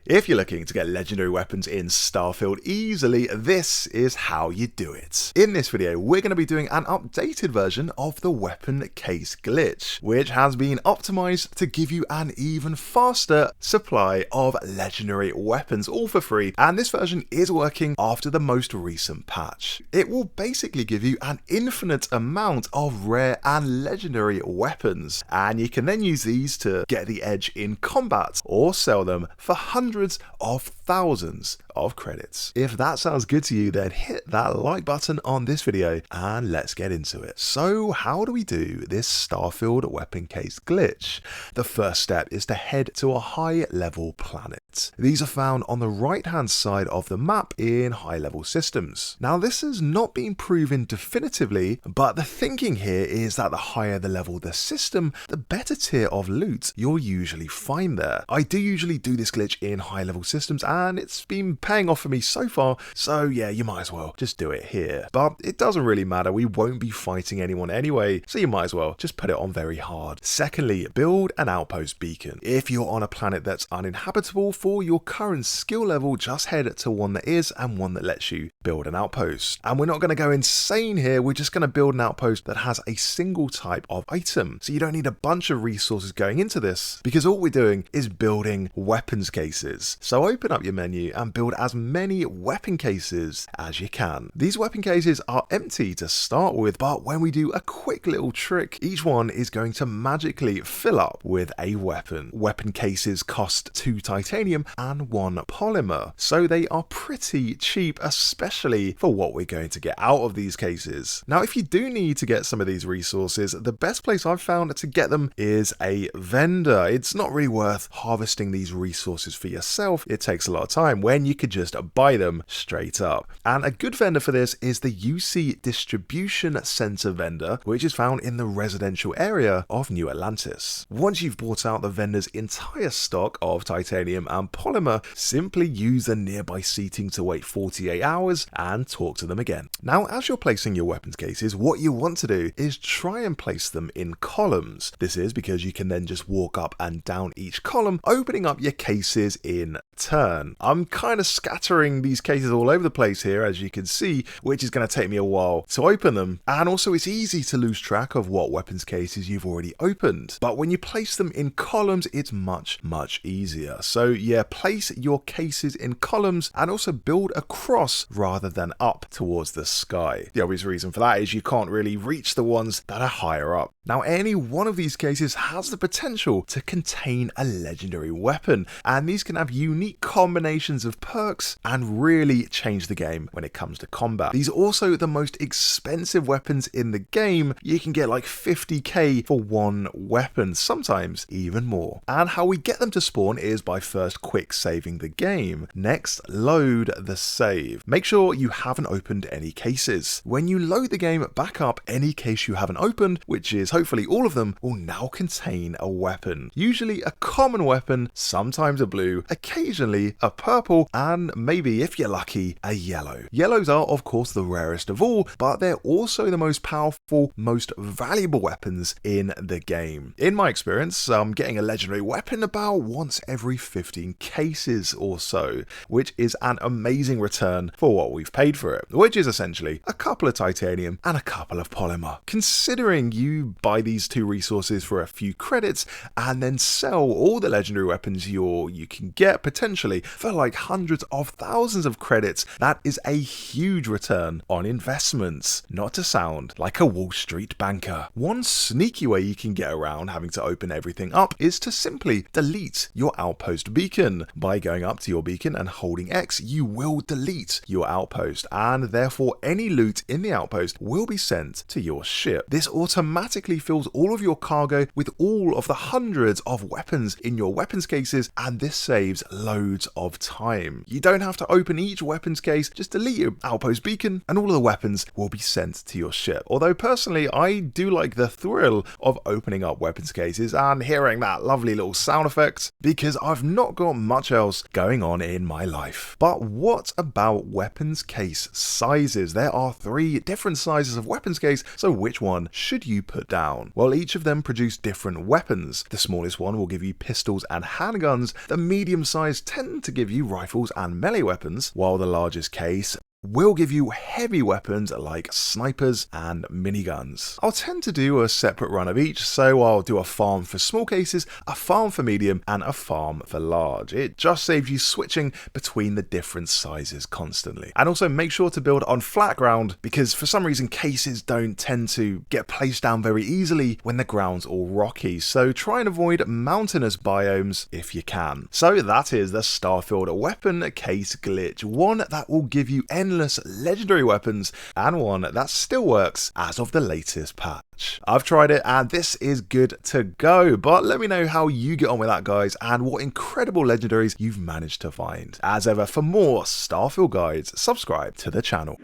If you're looking to get legendary weapons in Starfield easily, this is how you do it. In this video, we're going to be doing an updated version of the weapon case glitch, which has been optimized to give you an even faster supply of legendary weapons, all for free, and this version is working after the most recent patch. It will basically give you an infinite amount of rare and legendary weapons, and you can then use these to get the edge in combat or sell them for hundreds of thousands of credits. If that sounds good to you, then hit that like button on this video and let's get into it. So how do we do this Starfield weapon case glitch? The first step is to head to a high level planet. These are found on the right hand side of the map in high level systems. Now this has not been proven definitively, but the thinking here is that the higher the level the system, the better tier of loot you'll usually find there. I do usually do this glitch in high level systems and it's been paying off for me so far, so yeah, you might as well just do it here. But it doesn't really matter, we won't be fighting anyone anyway, so you might as well just put it on very hard. Secondly, build an outpost beacon. If you're on a planet that's uninhabitable for your current skill level, just head to one that is and one that lets you build an outpost. And we're not going to go insane here, we're just going to build an outpost that has a single type of item. So you don't need a bunch of resources going into this, because all we're doing is building weapons cases. So open up your menu and build as many weapon cases as you can. These weapon cases are empty to start with, but when we do a quick little trick, each one is going to magically fill up with a weapon. Weapon cases cost 2 titanium and 1 polymer, so they are pretty cheap, especially for what we're going to get out of these cases. Now if you do need to get some of these resources, the best place I've found to get them is a vendor. It's not really worth harvesting these resources for yourself, it takes a lot of time when you could just buy them straight up. And a good vendor for this is the UC Distribution Center vendor, which is found in the residential area of New Atlantis. Once you've bought out the vendor's entire stock of titanium and polymer, simply use the nearby seating to wait 48 hours and talk to them again. Now as you're placing your weapons cases, what you want to do is try and place them in columns. This is because you can then just walk up and down each column, opening up your cases in turn. I'm kind of scattering these cases all over the place here, as you can see, which is going to take me a while to open them, and also it's easy to lose track of what weapons cases you've already opened. But when you place them in columns, it's much easier. So yeah, place your cases in columns and also build across rather than up towards the sky. The obvious reason for that is you can't really reach the ones that are higher up. Now any one of these cases has the potential to contain a legendary weapon, and these can have unique combinations of perks and really change the game when it comes to combat. These are also the most expensive weapons in the game. You can get like 50k for one weapon, sometimes even more. And how we get them to spawn is by first quick saving the game. Next, load the save. Make sure you haven't opened any cases. When you load the game back up, any case you haven't opened, which is hopefully all of them, will now contain a weapon. Usually a common weapon, sometimes a blue, occasionally a purple, and maybe if you're lucky, a yellow. Yellows are of course the rarest of all, but they're also the most powerful, most valuable weapons in the game. In my experience, I'm getting a legendary weapon about once every 15 cases or so, which is an amazing return for what we've paid for it, which is essentially a couple of titanium and a couple of polymer. Considering you buy these 2 resources for a few credits and then sell all the legendary weapons you can get potentially for like hundreds of thousands of credits, that is a huge return on investments. Not to sound like a Wall Street banker. One sneaky way you can get around having to open everything up is to simply delete your outpost beacon. By going up to your beacon and holding X, you will delete your outpost, and therefore any loot in the outpost will be sent to your ship. This automatically fills all of your cargo with all of the hundreds of weapons in your weapons cases, and this saves loads of time. You don't have to open each weapons case, just delete your outpost beacon and all of the weapons will be sent to your ship. Although personally I do like the thrill of opening up weapons cases and hearing that lovely little sound effect, because I've not got much else going on in my life. But what about weapons case sizes? There are 3 different sizes of weapons case, so which one should you put down? down. Well, each of them produce different weapons. The smallest one will give you pistols and handguns, the medium-sized tend to give you rifles and melee weapons, while the largest case will give you heavy weapons like snipers and miniguns. I'll tend to do a separate run of each, so I'll do a farm for small cases, a farm for medium, and a farm for large. It just saves you switching between the different sizes constantly. And also make sure to build on flat ground, because for some reason cases don't tend to get placed down very easily when the ground's all rocky, so try and avoid mountainous biomes if you can. So that is the Starfield weapon case glitch, one that will give you endless legendary weapons and one that still works as of the latest patch. I've tried it and this is good to go, but let me know how you get on with that, guys, and what incredible legendaries you've managed to find. As ever, for more Starfield guides, subscribe to the channel.